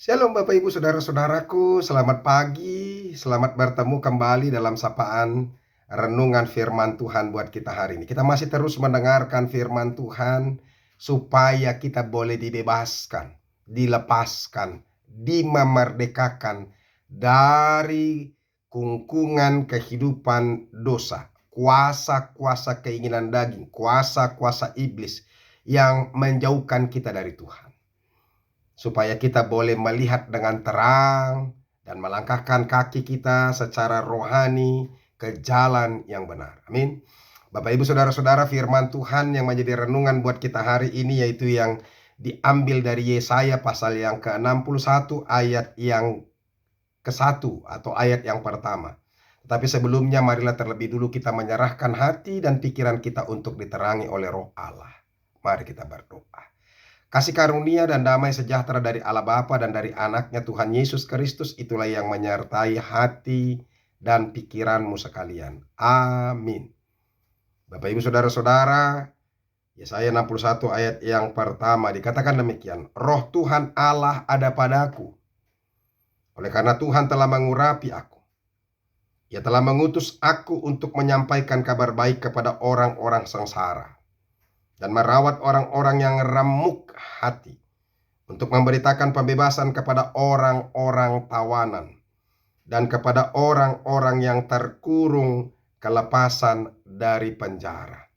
Shalom Bapak Ibu Saudara-saudaraku, selamat pagi, selamat bertemu kembali dalam sapaan renungan firman Tuhan buat kita hari ini. Kita masih terus mendengarkan firman Tuhan supaya kita boleh dibebaskan, dilepaskan, dimerdekakan dari kungkungan kehidupan dosa, kuasa-kuasa keinginan daging, kuasa-kuasa iblis yang menjauhkan kita dari Tuhan, supaya kita boleh melihat dengan terang dan melangkahkan kaki kita secara rohani ke jalan yang benar. Amin. Bapak Ibu Saudara-saudara, firman Tuhan yang menjadi renungan buat kita hari ini yaitu yang diambil dari Yesaya pasal yang ke-61 ayat yang ke-1 atau ayat yang pertama. Tetapi sebelumnya marilah terlebih dulu kita menyerahkan hati dan pikiran kita untuk diterangi oleh Roh Allah. Mari kita berdoa. Kasih karunia dan damai sejahtera dari Allah Bapa dan dari anaknya Tuhan Yesus Kristus itulah yang menyertai hati dan pikiranmu sekalian. Amin. Bapak Ibu Saudara-saudara, Yesaya 61 ayat yang pertama dikatakan demikian. Roh Tuhan Allah ada padaku, oleh karena Tuhan telah mengurapi aku. Ia telah mengutus aku untuk menyampaikan kabar baik kepada orang-orang sengsara dan merawat orang-orang yang remuk hati, untuk memberitakan pembebasan kepada orang-orang tawanan dan kepada orang-orang yang terkurung kelepasan dari penjara.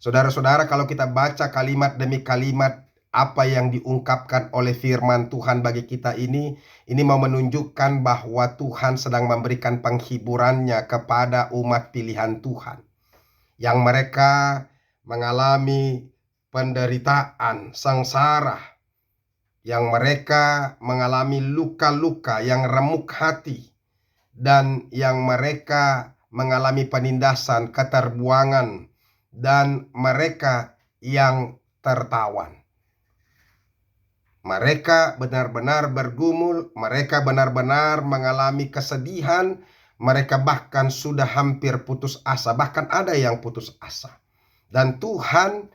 Saudara-saudara, kalau kita baca kalimat demi kalimat apa yang diungkapkan oleh firman Tuhan bagi kita ini mau menunjukkan bahwa Tuhan sedang memberikan penghiburannya kepada umat pilihan Tuhan yang mereka mengalami penderitaan, sengsara, yang mereka mengalami luka-luka, yang remuk hati, dan yang mereka mengalami penindasan, keterbuangan, dan mereka yang tertawan. Mereka benar-benar bergumul, mereka benar-benar mengalami kesedihan, mereka bahkan sudah hampir putus asa, bahkan ada yang putus asa. Dan Tuhan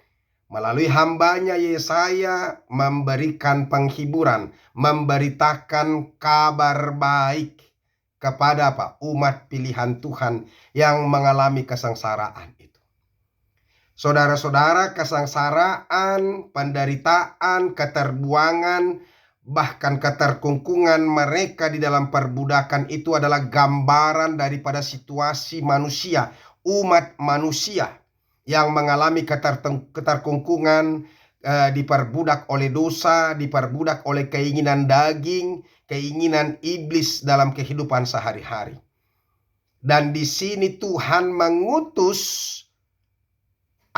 melalui hambanya Yesaya memberikan penghiburan, memberitakan kabar baik kepada umat pilihan Tuhan yang mengalami kesengsaraan itu. Saudara-saudara, kesengsaraan, penderitaan, keterbuangan, bahkan keterkungkungan mereka di dalam perbudakan itu adalah gambaran daripada situasi manusia, umat manusia yang mengalami keterkungkungan, diperbudak oleh dosa, diperbudak oleh keinginan daging, keinginan iblis dalam kehidupan sehari-hari. Dan di sini Tuhan mengutus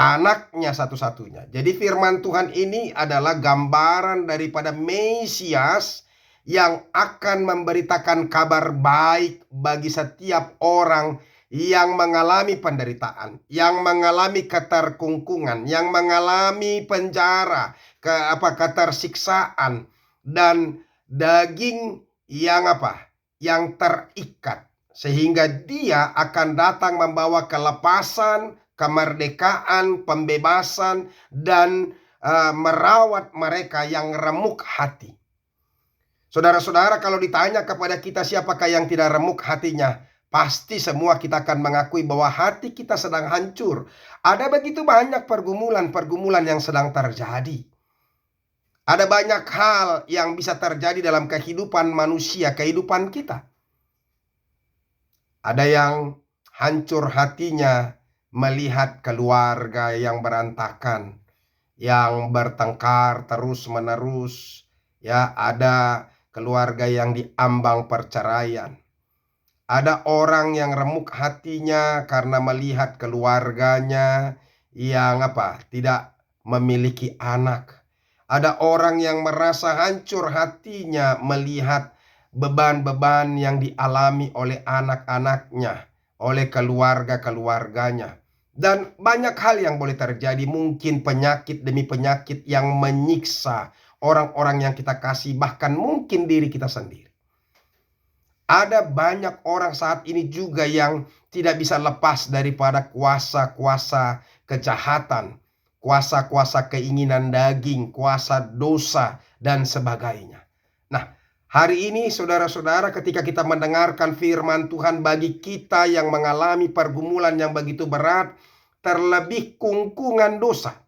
anaknya satu-satunya. Jadi firman Tuhan ini adalah gambaran daripada Mesias yang akan memberitakan kabar baik bagi setiap orang yang mengalami penderitaan, yang mengalami keterkungkungan, yang mengalami penjara, ketersiksaan, dan daging yang terikat, sehingga dia akan datang membawa kelepasan, kemerdekaan, pembebasan, dan merawat mereka yang remuk hati. Saudara-saudara, kalau ditanya kepada kita siapakah yang tidak remuk hatinya, pasti semua kita akan mengakui bahwa hati kita sedang hancur. Ada begitu banyak pergumulan yang sedang terjadi. Ada banyak hal yang bisa terjadi dalam kehidupan manusia, kehidupan kita. Ada yang hancur hatinya melihat keluarga yang berantakan, yang bertengkar terus-menerus. Ya, ada keluarga yang diambang perceraian. Ada orang yang remuk hatinya karena melihat keluarganya yang tidak memiliki anak. Ada orang yang merasa hancur hatinya melihat beban-beban yang dialami oleh anak-anaknya, oleh keluarga-keluarganya. Dan banyak hal yang boleh terjadi, mungkin penyakit demi penyakit yang menyiksa orang-orang yang kita kasih, bahkan mungkin diri kita sendiri. Ada banyak orang saat ini juga yang tidak bisa lepas daripada kuasa-kuasa kejahatan, kuasa-kuasa keinginan daging, kuasa dosa, dan sebagainya. Nah, hari ini saudara-saudara, ketika kita mendengarkan firman Tuhan, bagi kita yang mengalami pergumulan yang begitu berat, terlebih kungkungan dosa.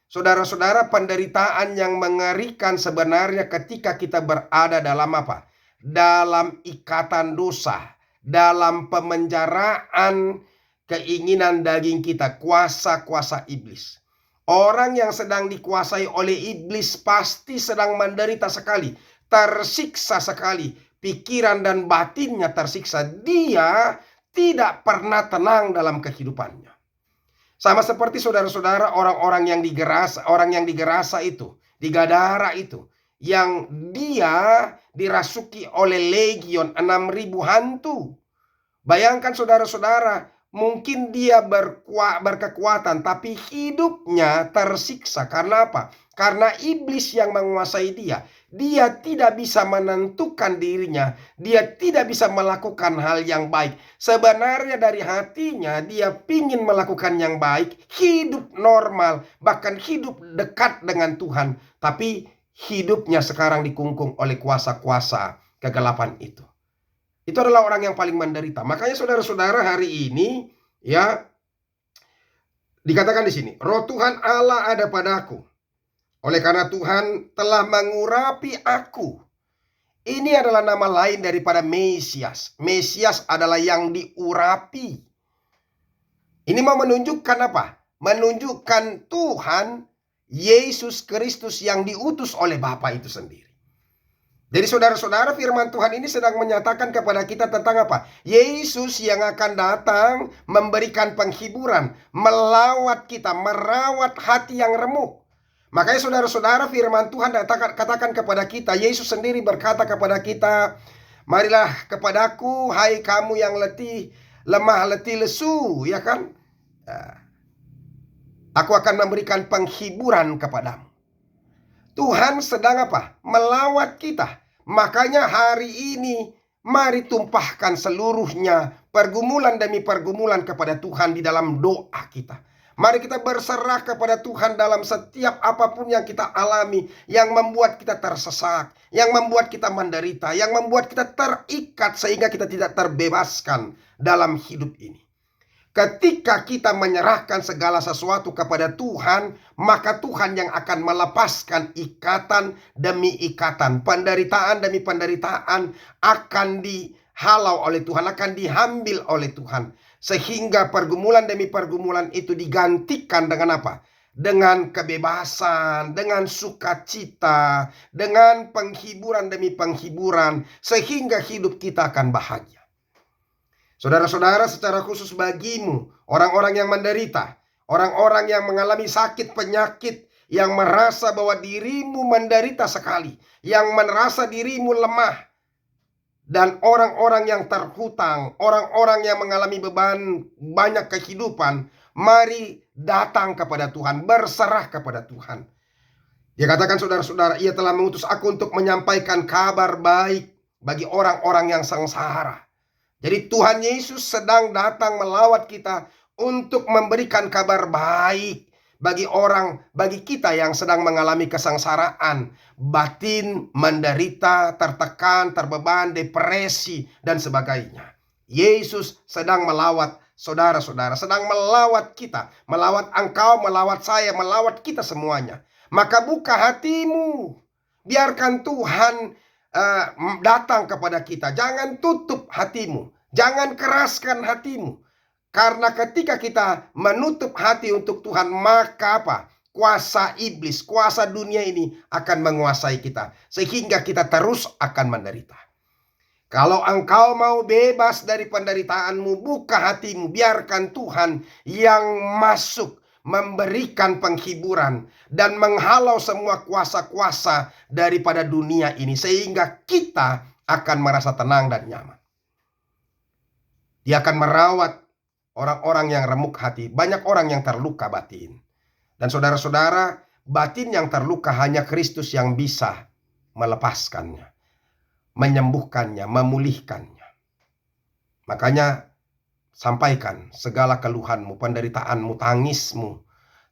Saudara-saudara, penderitaan yang mengerikan sebenarnya ketika kita berada dalam apa? Dalam ikatan dosa, dalam pemenjaraan keinginan daging kita, kuasa-kuasa iblis. Orang yang sedang dikuasai oleh iblis pasti sedang menderita sekali, tersiksa sekali, pikiran dan batinnya tersiksa. Dia tidak pernah tenang dalam kehidupannya. Sama seperti saudara-saudara, orang yang digerasa itu, di Gadara itu, yang dia dirasuki oleh legion 6.000 hantu. Bayangkan saudara-saudara, mungkin dia berkekuatan, tapi hidupnya tersiksa. Karena apa? Karena iblis yang menguasai dia. Dia tidak bisa menentukan dirinya. Dia tidak bisa melakukan hal yang baik. Sebenarnya dari hatinya dia ingin melakukan yang baik, hidup normal, bahkan hidup dekat dengan Tuhan. Tapi hidupnya sekarang dikungkung oleh kuasa-kuasa kegelapan itu. Itu adalah orang yang paling menderita. Makanya saudara-saudara, hari ini ya dikatakan di sini, Roh Tuhan Allah ada padaku. Oleh karena Tuhan telah mengurapi aku. Ini adalah nama lain daripada Mesias. Mesias adalah yang diurapi. Ini mau menunjukkan apa? Menunjukkan Tuhan Yesus Kristus yang diutus oleh Bapa itu sendiri. Jadi saudara-saudara, firman Tuhan ini sedang menyatakan kepada kita tentang apa? Yesus yang akan datang memberikan penghiburan, melawat kita, merawat hati yang remuk. Makanya saudara-saudara, firman Tuhan katakan kepada kita, Yesus sendiri berkata kepada kita, marilah kepadaku, hai kamu yang lemah letih lesu, ya kan? Aku akan memberikan penghiburan kepadamu. Tuhan sedang apa? Melawat kita. Makanya hari ini mari tumpahkan seluruhnya, pergumulan demi pergumulan, kepada Tuhan di dalam doa kita. Mari kita berserah kepada Tuhan dalam setiap apapun yang kita alami, yang membuat kita tersesat, yang membuat kita menderita, yang membuat kita terikat sehingga kita tidak terbebaskan dalam hidup ini. Ketika kita menyerahkan segala sesuatu kepada Tuhan, maka Tuhan yang akan melepaskan ikatan demi ikatan, penderitaan demi penderitaan akan dihalau oleh Tuhan, akan diambil oleh Tuhan. Sehingga pergumulan demi pergumulan itu digantikan dengan apa? Dengan kebebasan, dengan sukacita, dengan penghiburan demi penghiburan, sehingga hidup kita akan bahagia. Saudara-saudara, secara khusus bagimu, orang-orang yang menderita, orang-orang yang mengalami sakit penyakit, yang merasa bahwa dirimu menderita sekali, yang merasa dirimu lemah, dan orang-orang yang terhutang, orang-orang yang mengalami beban banyak kehidupan, mari datang kepada Tuhan, berserah kepada Tuhan. Dia katakan, saudara-saudara, ia telah mengutus aku untuk menyampaikan kabar baik bagi orang-orang yang sengsara. Jadi Tuhan Yesus sedang datang melawat kita untuk memberikan kabar baik bagi kita yang sedang mengalami kesengsaraan, batin, menderita, tertekan, terbeban, depresi, dan sebagainya. Yesus sedang melawat saudara-saudara, sedang melawat kita, melawat engkau, melawat saya, melawat kita semuanya. Maka buka hatimu, biarkan Tuhan datang kepada kita. Jangan tutup hatimu, jangan keraskan hatimu. Karena ketika kita menutup hati untuk Tuhan, maka apa? Kuasa iblis, kuasa dunia ini akan menguasai kita, sehingga kita terus akan menderita. Kalau engkau mau bebas dari penderitaanmu, buka hatimu, biarkan Tuhan yang masuk, memberikan penghiburan dan menghalau semua kuasa-kuasa daripada dunia ini, sehingga kita akan merasa tenang dan nyaman. Dia akan merawat orang-orang yang remuk hati. Banyak orang yang terluka batin. Dan saudara-saudara, batin yang terluka hanya Kristus yang bisa melepaskannya, menyembuhkannya, memulihkannya. Makanya sampaikan segala keluhanmu, penderitaanmu, tangismu,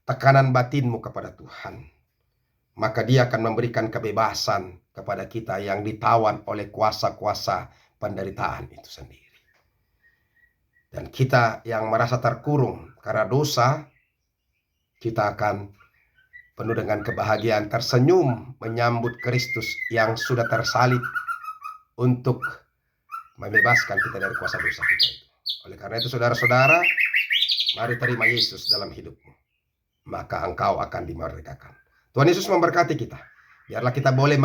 tekanan batinmu kepada Tuhan. Maka Dia akan memberikan kebebasan kepada kita yang ditawan oleh kuasa-kuasa penderitaan itu sendiri. Dan kita yang merasa terkurung karena dosa, kita akan penuh dengan kebahagiaan, tersenyum menyambut Kristus yang sudah tersalib untuk membebaskan kita dari kuasa dosa kita itu. Oleh karena itu saudara-saudara, mari terima Yesus dalam hidupmu, maka engkau akan dimerdekakan. Tuhan Yesus memberkati kita. Biarlah kita boleh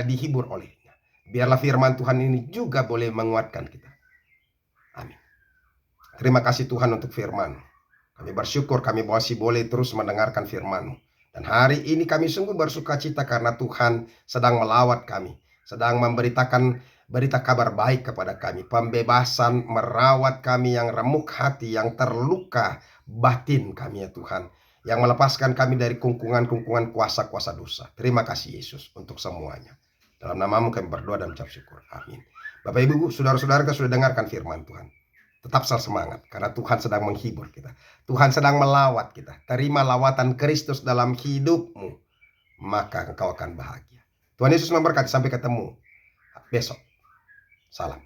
dihibur olehnya. Biarlah firman Tuhan ini juga boleh menguatkan kita. Amin. Terima kasih Tuhan untuk firman. Kami bersyukur kami masih boleh terus mendengarkan firman-Mu. Dan hari ini kami sungguh bersuka cita karena Tuhan sedang melawat kami, sedang memberitakan berita kabar baik kepada kami, pembebasan, merawat kami yang remuk hati, yang terluka batin kami ya Tuhan, yang melepaskan kami dari kungkungan-kungkungan kuasa-kuasa dosa. Terima kasih Yesus untuk semuanya. Dalam nama-Mu kami berdoa dan ucap syukur. Amin. Bapak Ibu, saudara-saudara sudah dengarkan firman Tuhan. Tetap semangat karena Tuhan sedang menghibur kita. Tuhan sedang melawat kita. Terima lawatan Kristus dalam hidupmu, maka engkau akan bahagia. Tuhan Yesus memberkati. Sampai ketemu besok. Salam.